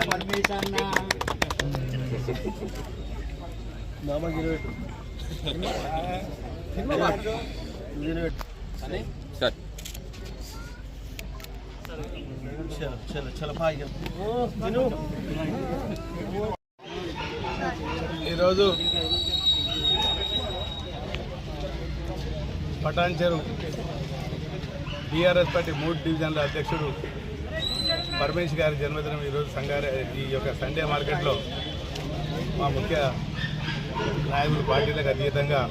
Permission ఈరోజు Patancheru BRS party 3 డివిజన్ల అధ్యక్షుడు పరమేశ్ గారి జన్మదినం ఈరోజు ఈ యొక్క సండే మార్కెట్లో మా ముఖ్య నాయకులు పార్టీలకు అతీతంగా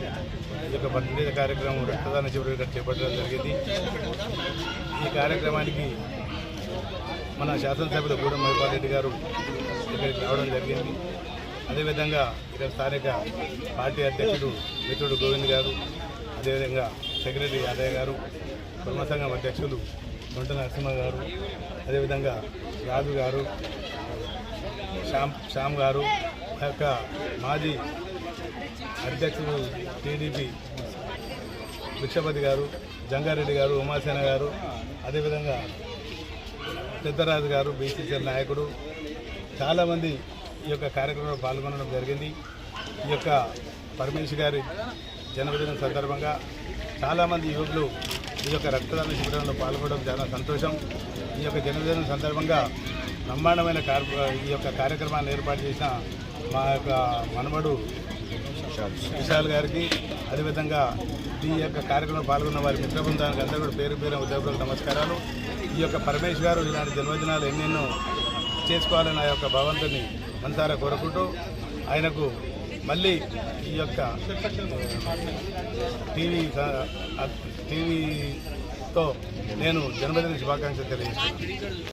ఈ యొక్క బర్త్డే కార్యక్రమం రక్తదాన శిబిరం చేపట్టడం జరిగింది. ఈ కార్యక్రమానికి మన శాసనసభ్యులు గూడెం మహిపాల్ రెడ్డి గారు ఇక్కడికి రావడం జరిగింది. అదేవిధంగా ఇక్కడ స్థానిక పార్టీ అధ్యక్షుడు మిత్రుడు గోవింద్ గారు, అదేవిధంగా సెక్రటరీ యాదయ్య గారు, కుర్మ సంఘం అధ్యక్షులు దొంట నరసింహ గారు, అదేవిధంగా రాజు గారు, శ్యామ్ గారు, ఆ యొక్క మాజీ అధ్యక్షుడు టీడీపీ భిక్షపతి గారు, జంగారెడ్డి గారు, ఉమాసేన గారు, అదేవిధంగా పెద్దరాజు గారు, బీసీసీ నాయకుడు, చాలామంది ఈ యొక్క కార్యక్రమంలో పాల్గొనడం జరిగింది. ఈ యొక్క పరమేశ్ గారి జన్మదినం సందర్భంగా చాలామంది యువకులు ఈ యొక్క రక్తదాన శిబిరంలో పాల్గొనడం చాలా సంతోషం. ఈ యొక్క జన్మదినం సందర్భంగా బ్రహ్మాండమైన ఈ యొక్క కార్యక్రమాన్ని ఏర్పాటు చేసిన మా యొక్క మనవడు విశాల్ గారికి, అదేవిధంగా ఈ యొక్క కార్యక్రమంలో పాల్గొన్న వారి మిత్ర బృందానికి అందరూ కూడా పేరు పేరు ఉద్యోగులకు నమస్కారాలు. ఈ యొక్క పరమేశ్ గారు ఇలాంటి జన్మదినాలు ఎన్నెన్నో చేసుకోవాలని ఆ యొక్క భగవంతుని మనసారా కోరుకుంటూ ఆయనకు మళ్ళీ ఈ యొక్క టీవీతో నేను జన్మదిన శుభాకాంక్షలు తెలియజేస్తున్నాను.